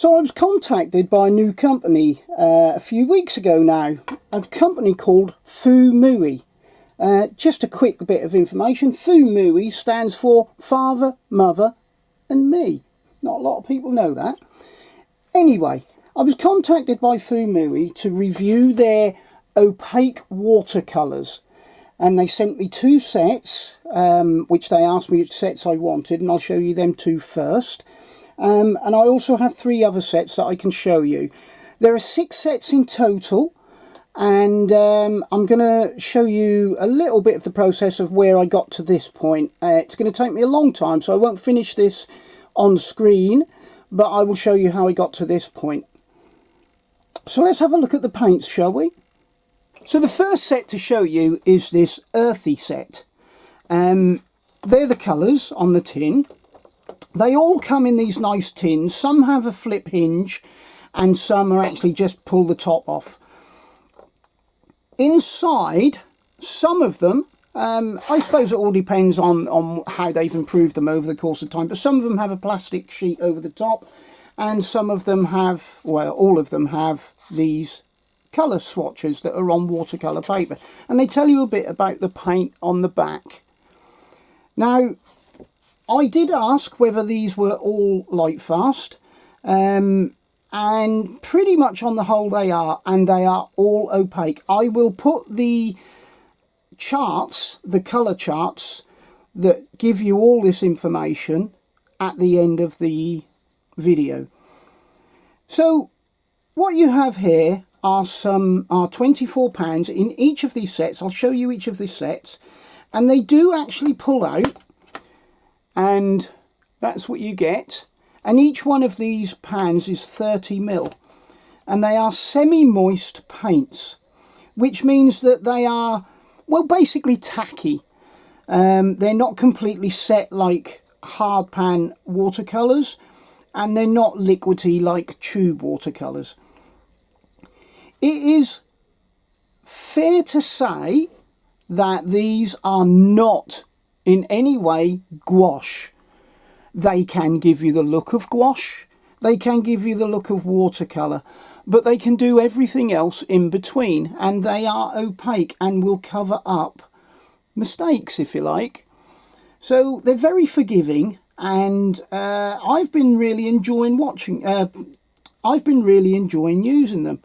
So I was contacted by a new company a few weeks ago now, a company called Fu Mui. Just a quick bit of information. Fu Mui stands for Father, Mother and Me. Not a lot of people know that. Anyway, I was contacted by Fu Mui to review their opaque watercolours. And they sent me 2 sets, which they asked me which sets I wanted, and I'll show you them 2 first. And I also have 3 other sets that I can show you. There are 6 sets in total, and I'm going to show you a little bit of the process of where I got to this point. It's going to take me a long time, so I won't finish this on screen, but I will show you how I got to this point. So let's have a look at the paints, shall we? So the first set to show you is this earthy set. They're the colours on the tin. They all come in these nice tins. Some have a flip hinge and some are actually just pull the top off. Inside, some of them, I suppose it all depends on how they've improved them over the course of time, but some of them have a plastic sheet over the top and some of them have, well, all of them have these colour swatches that are on watercolour paper, and they tell you a bit about the paint on the back. Now, I did ask whether these were all light fast, and pretty much on the whole they are, and they are all opaque. I will put the charts, the colour charts that give you all this information at the end of the video. So what you have here are 24 pounds in each of these sets. I'll show you each of these sets, and they do actually pull out, and that's what you get. And each one of these pans is 30ml, and they are semi-moist paints, which means that they are, well, basically tacky. They're not completely set like hard pan watercolours, and they're not liquidy like tube watercolours. It is fair to say that these are not in any way gouache. They can give you the look of gouache, they can give you the look of watercolour, but they can do everything else in between, and they are opaque and will cover up mistakes, if you like. So they're very forgiving, and I've been really enjoying using them.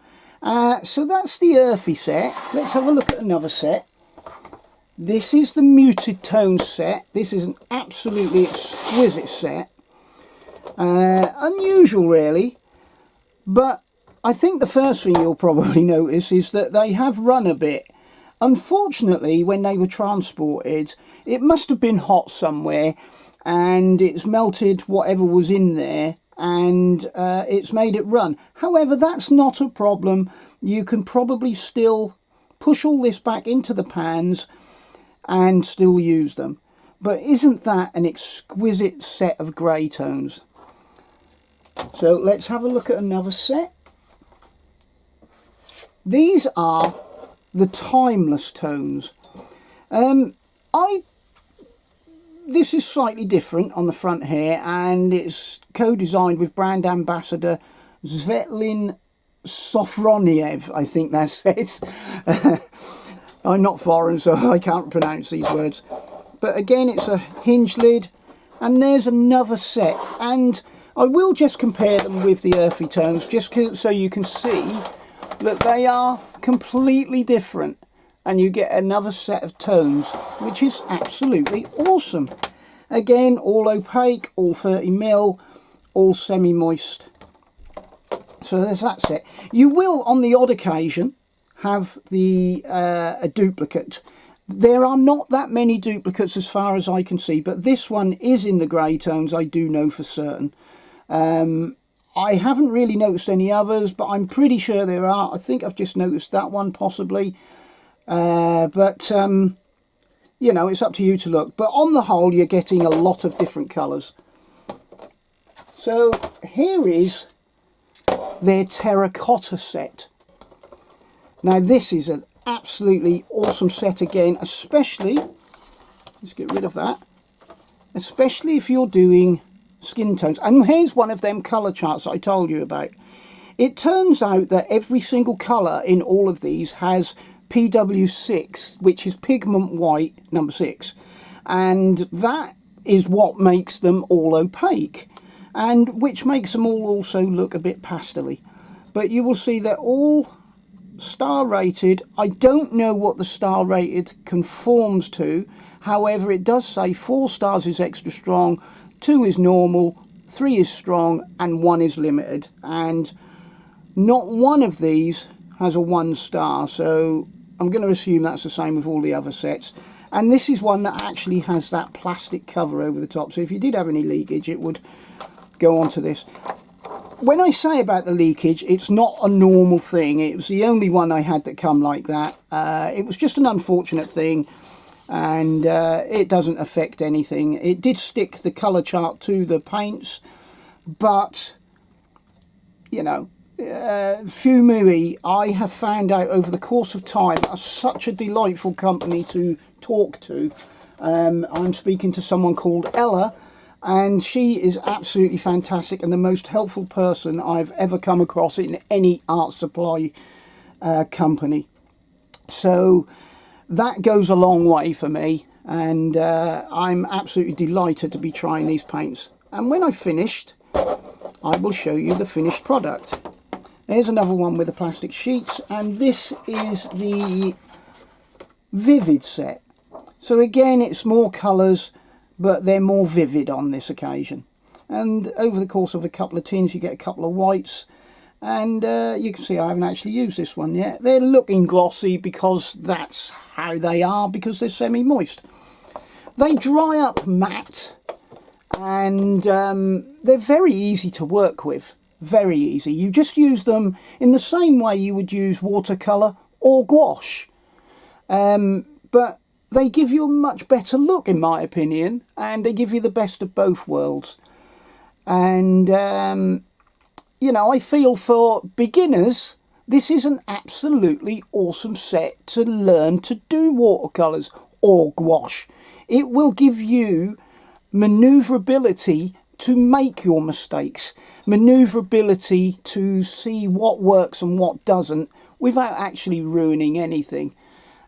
So that's the earthy set. Let's have a look at another set. This is the muted tones set. This is an absolutely exquisite set. Unusual really, but I think the first thing you'll probably notice is that they have run a bit. Unfortunately, when they were transported, it must have been hot somewhere and it's melted whatever was in there, and it's made it run. However, that's not a problem. You can probably still push all this back into the pans and still use them. But isn't that an exquisite set of grey tones? So let's have a look at another set. These are the timeless tones. This is slightly different on the front here, and it's co-designed with brand ambassador Svetlin Sofroniev, I think that says. I'm not foreign, so I can't pronounce these words. But again, it's a hinge lid, and there's another set. And I will just compare them with the earthy tones, just so you can see that they are completely different. And you get another set of tones, which is absolutely awesome. Again, all opaque, all 30ml, all semi-moist. So there's that set. You will, on the odd occasion, have a duplicate. There are not that many duplicates as far as I can see, but this one is in the grey tones, I do know for certain. I haven't really noticed any others, but I'm pretty sure there are. I think I've just noticed that one possibly. You know, it's up to you to look. But on the whole, you're getting a lot of different colours. So here is their terracotta set. Now this is an absolutely awesome set again, especially, let's get rid of that, especially if you're doing skin tones. And here's one of them colour charts that I told you about. It turns out that every single colour in all of these has PW6, which is pigment white number 6. And that is what makes them all opaque, and which makes them all also look a bit pastel-y. But you will see they're all star rated. I don't know what the star rated conforms to. However, it does say 4 stars is extra strong, 2 is normal, 3 is strong, and 1 is limited. And not one of these has a 1 star, so I'm going to assume that's the same with all the other sets. And this is one that actually has that plastic cover over the top, so if you did have any leakage, it would go onto this. When I say about the leakage, it's not a normal thing. It was the only one I had that come like that. It was just an unfortunate thing, and it doesn't affect anything. It did stick the colour chart to the paints, but, you know, Fuumuui, I have found out over the course of time, are such a delightful company to talk to. I'm speaking to someone called Ella, and she is absolutely fantastic and the most helpful person I've ever come across in any art supply company. So that goes a long way for me, and I'm absolutely delighted to be trying these paints. And when I've finished, I will show you the finished product. Here's another one with the plastic sheets, and this is the Vivid set. So again, it's more colours, but they're more vivid on this occasion. And over the course of a couple of tins, you get a couple of whites. And you can see I haven't actually used this one yet. They're looking glossy because that's how they are, because they're semi-moist. They dry up matte, and they're very easy to work with. Very easy. You just use them in the same way you would use watercolour or gouache. But they give you a much better look, in my opinion, and they give you the best of both worlds. And, you know, I feel for beginners, this is an absolutely awesome set to learn to do watercolours or gouache. It will give you manoeuvrability to make your mistakes, manoeuvrability to see what works and what doesn't without actually ruining anything.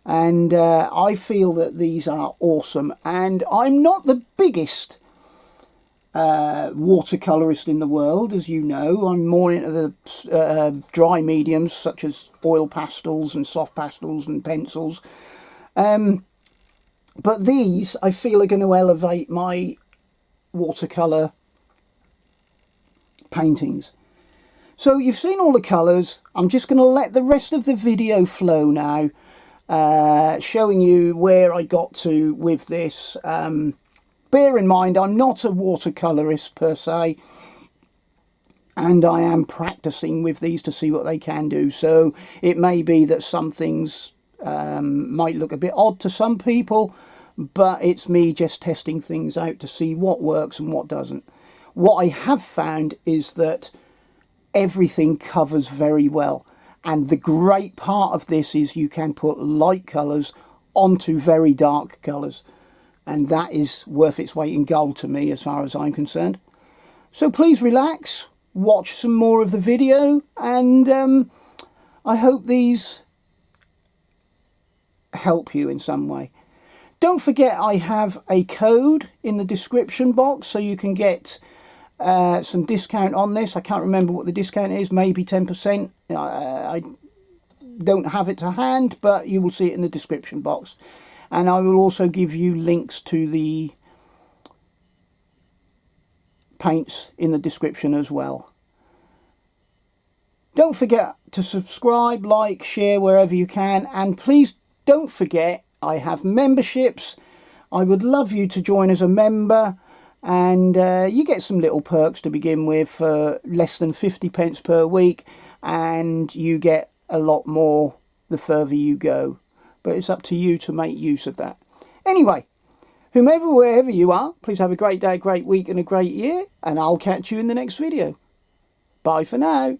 And I feel that these are awesome. And I'm not the biggest watercolourist in the world, as you know. I'm more into the dry mediums such as oil pastels and soft pastels and pencils. But these, I feel, are going to elevate my watercolour paintings. So you've seen all the colours. I'm just going to let the rest of the video flow now, showing you where I got to with this. Bear in mind, I'm not a watercolourist per se, and I am practicing with these to see what they can do. So it may be that some things might look a bit odd to some people, but it's me just testing things out to see what works and what doesn't. What I have found is that everything covers very well. And the great part of this is you can put light colours onto very dark colours. And that is worth its weight in gold to me as far as I'm concerned. So please relax, watch some more of the video, and I hope these help you in some way. Don't forget, I have a code in the description box so you can get some discount on this. I can't remember what the discount is, maybe 10%. I don't have it to hand, but you will see it in the description box. And I will also give you links to the paints in the description as well. Don't forget to subscribe, like, share wherever you can. And please don't forget, I have memberships. I would love you to join as a member. And you get some little perks to begin with for less than 50p per week, and you get a lot more the further you go. But it's up to you to make use of that. Anyway, whomever, wherever you are, please have a great day, great week and a great year, and I'll catch you in the next video. Bye for now.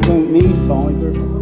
we won't need fibre.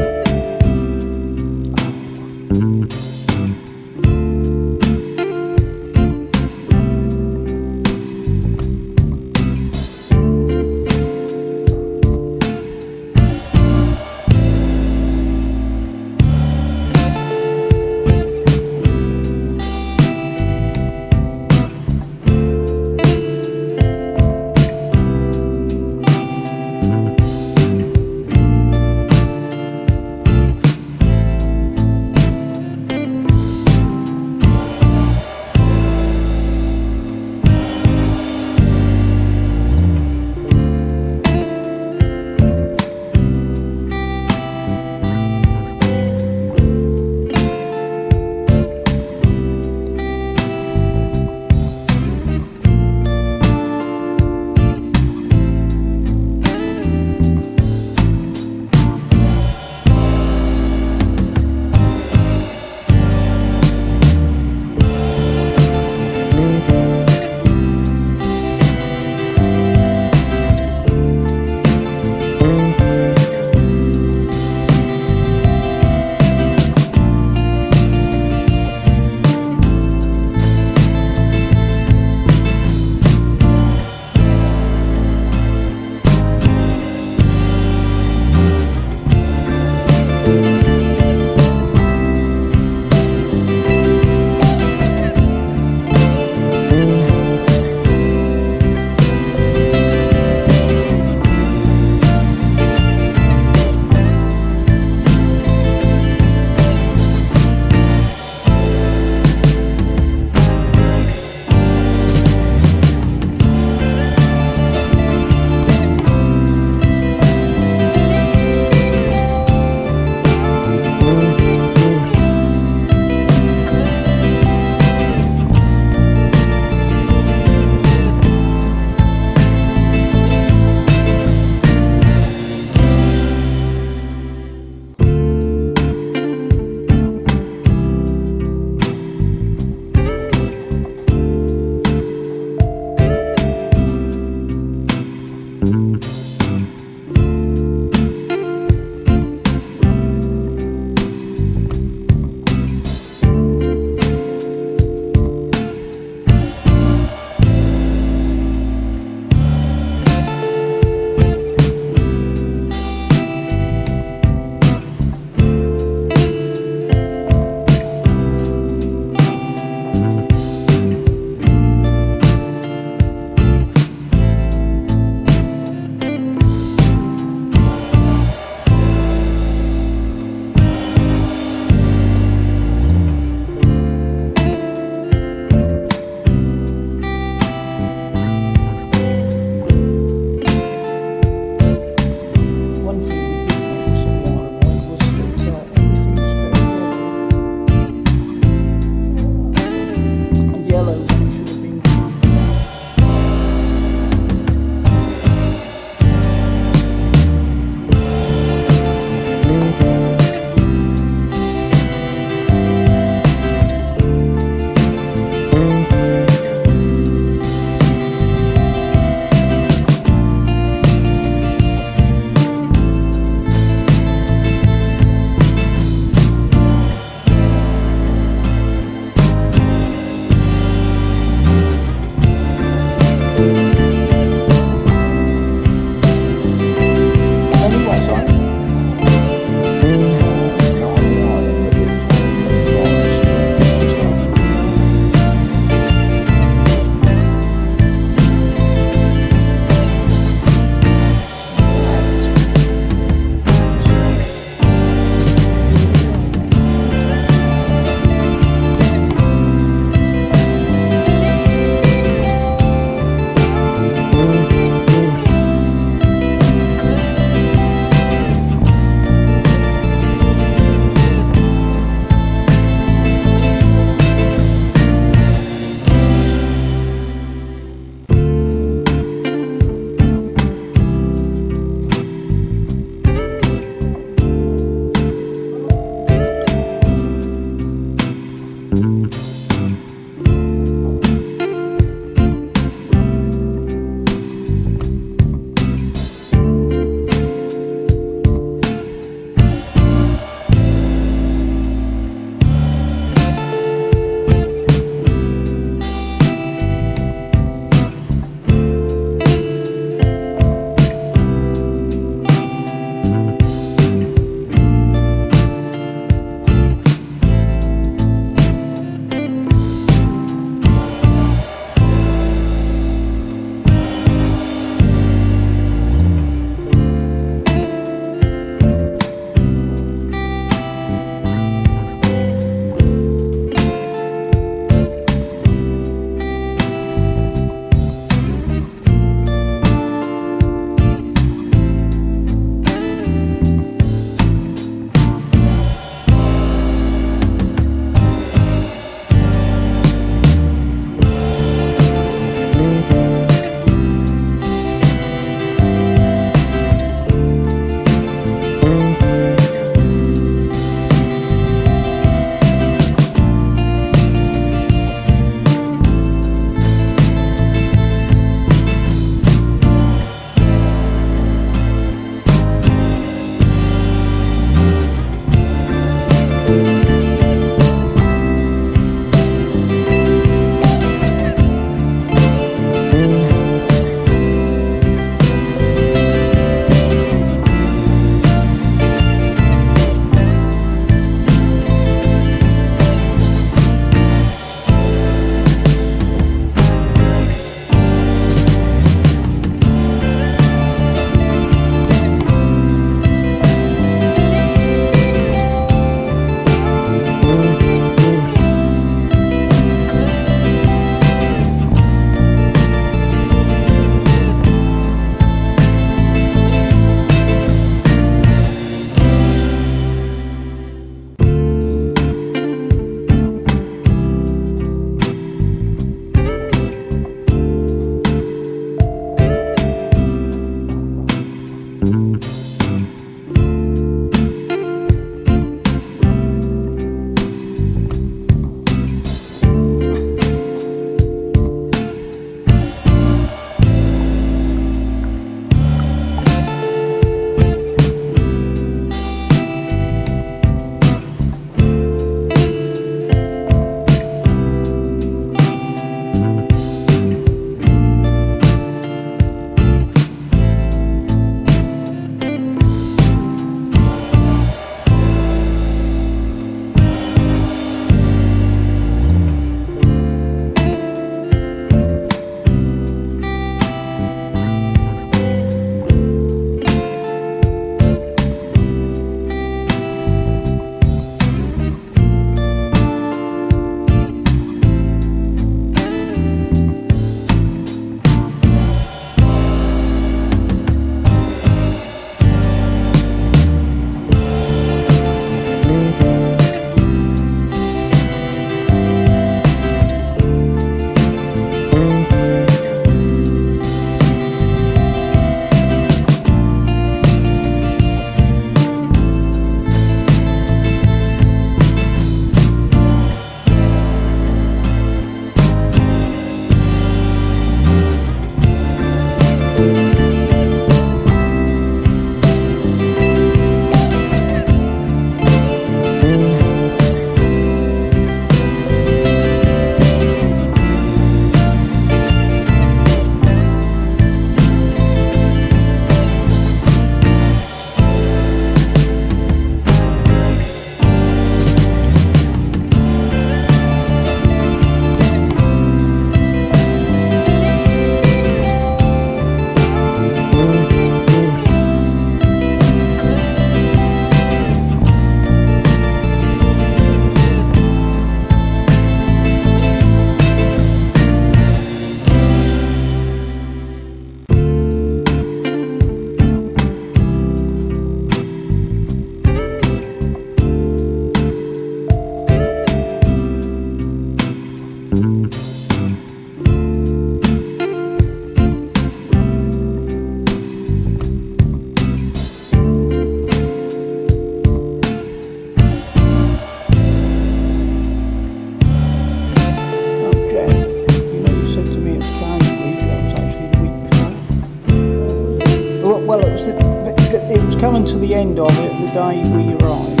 the end of it the day we arrived.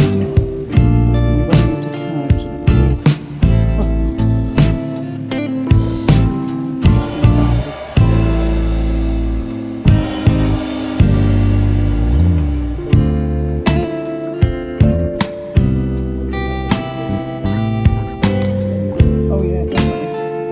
We went into cabs and oh yeah, definitely.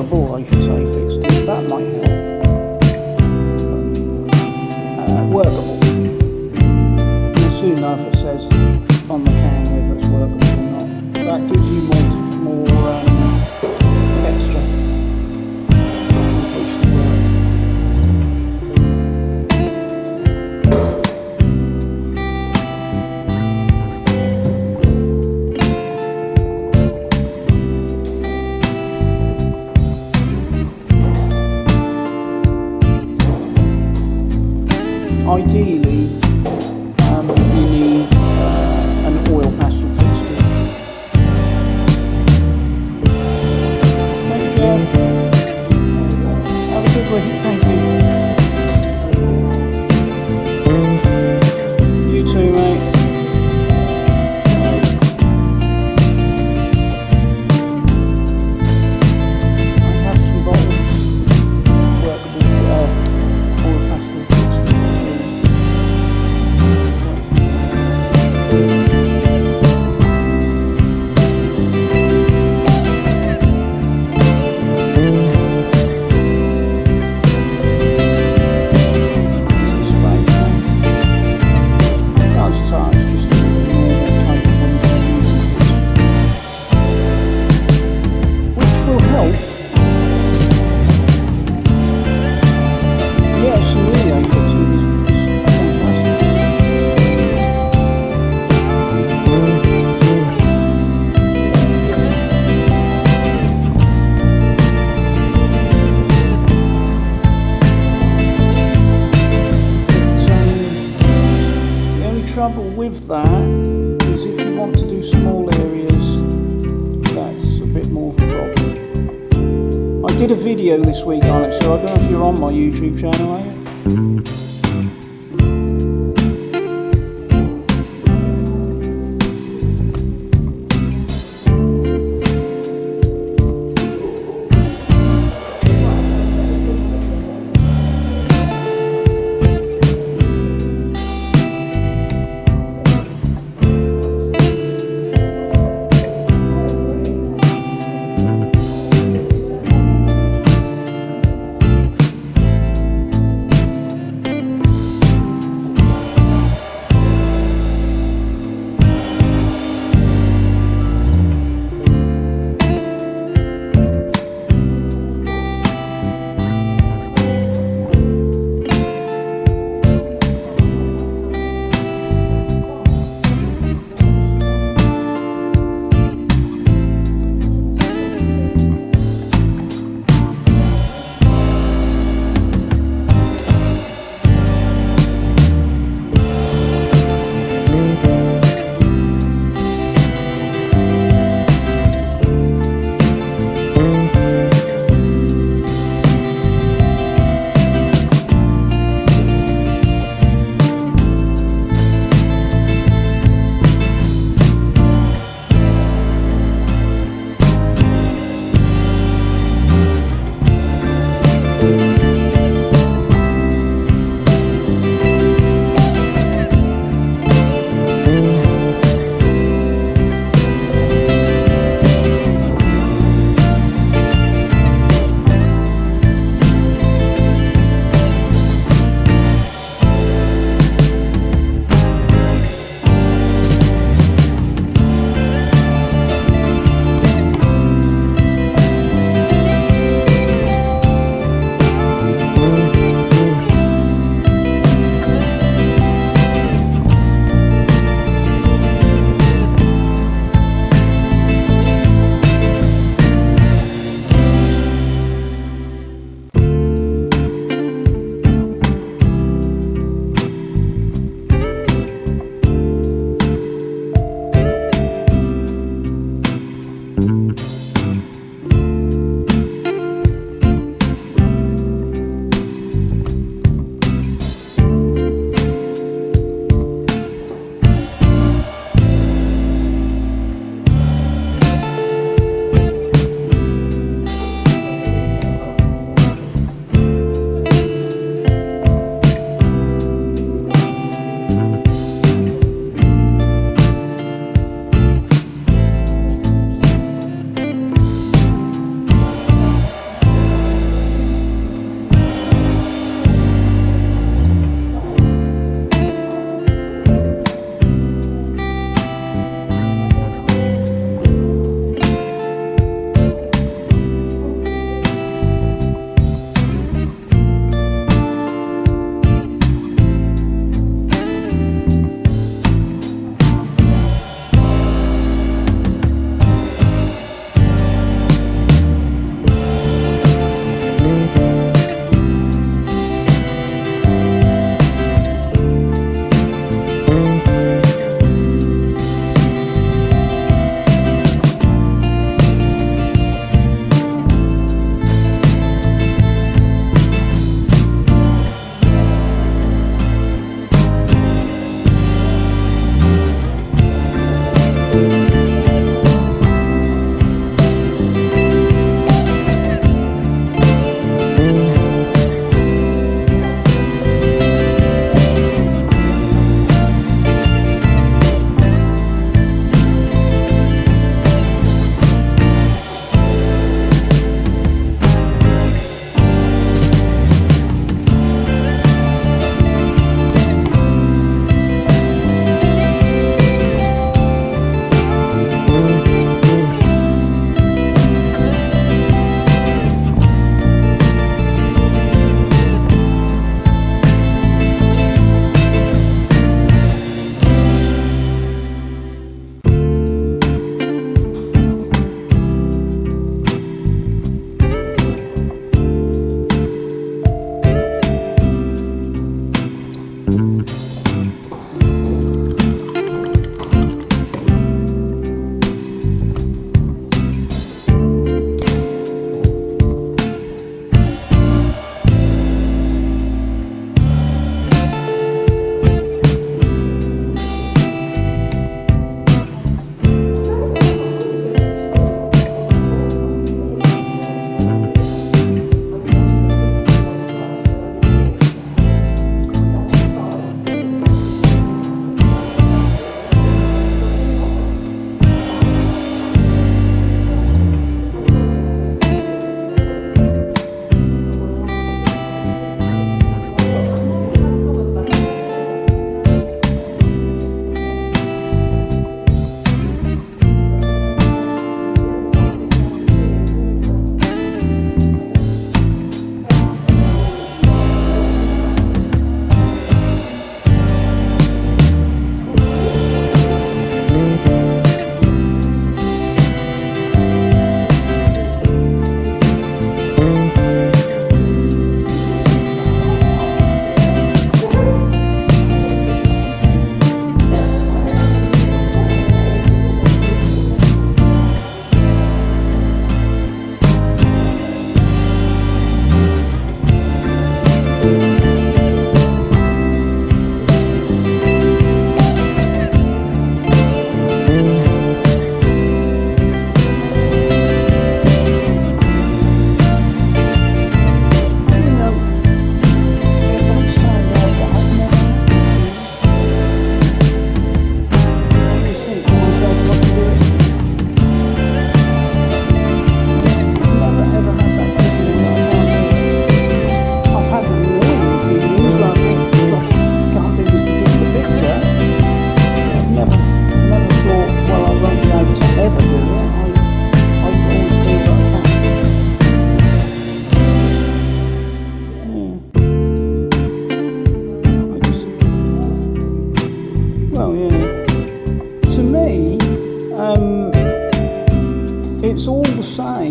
workable, I should say, fixed. That might help. Workable. You'll soon know if it says on the can whether it's workable or not. That gives you more texture. Ideally, you need an oil pastel fixture. Thank you, Jeff. Have a good week, thank you. You too, mate. I have some bottles, workable oil pastel fixture. Trouble with that is if you want to do small areas, that's a bit more of a problem. I did a video this week on it, so I don't know if you're on my YouTube channel, are you?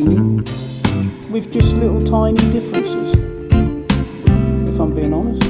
same with just little tiny differences, if I'm being honest.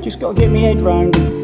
Just got to get my head round it.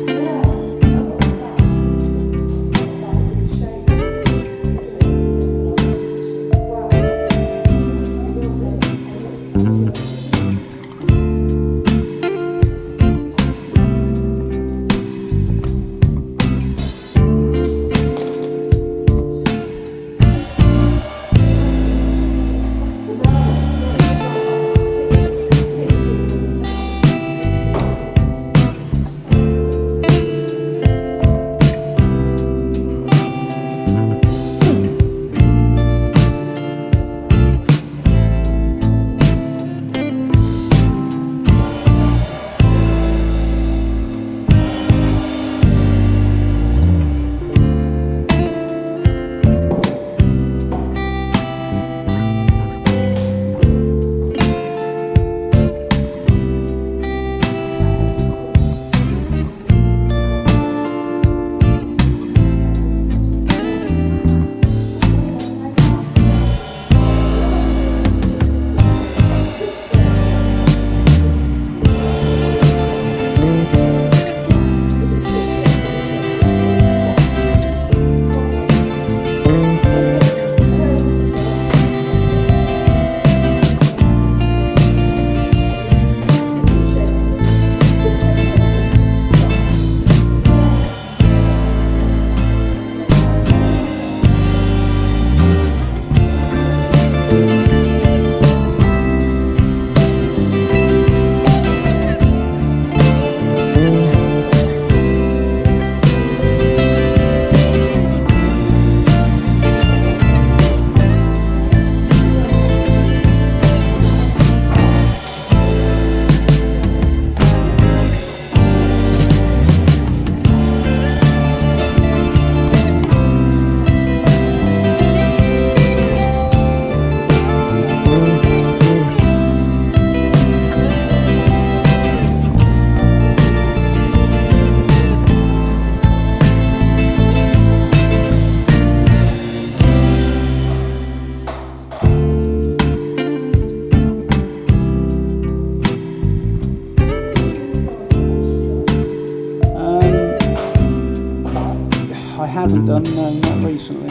haven't done, no, not recently.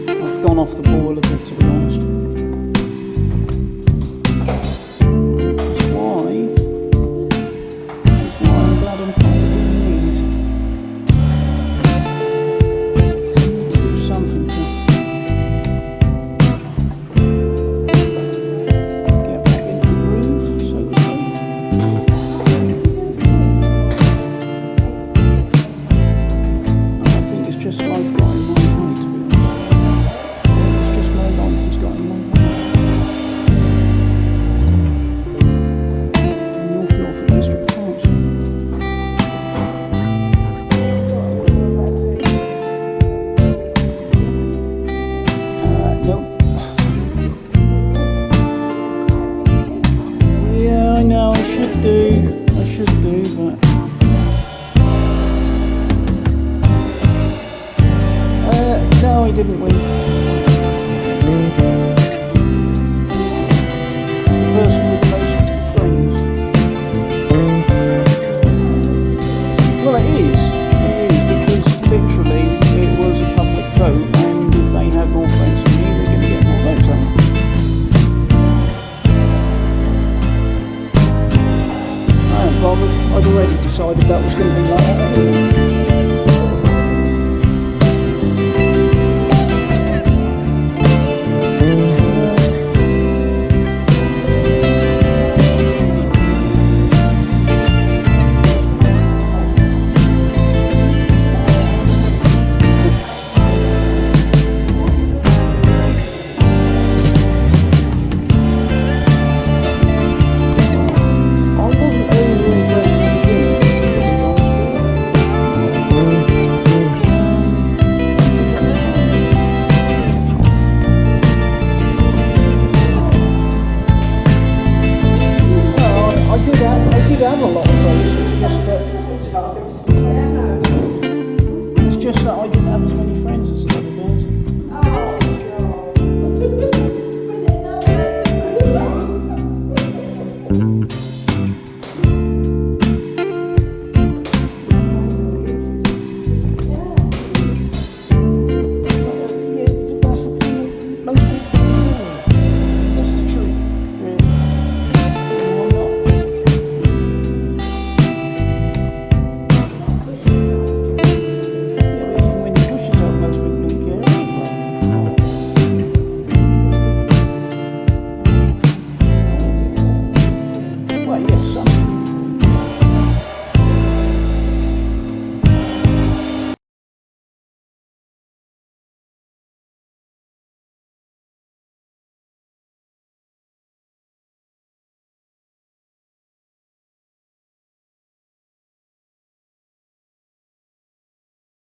I've gone off the boil a bit, to be honest. Which is why I'm glad I'm kind of doing these. I need to do something to get back into the groove, so to say. I think it's just life got in my way, to be honest. It's just my life has got in my way. North Norfolk District Council. Nope. Yeah, I know, I should do, but no, I didn't win. The person with the most friends. Well, it is, because literally it was a public vote, and if they had more friends than me, they're going to get more votes, aren't they? I ain't bothered. I'd already decided that was going to be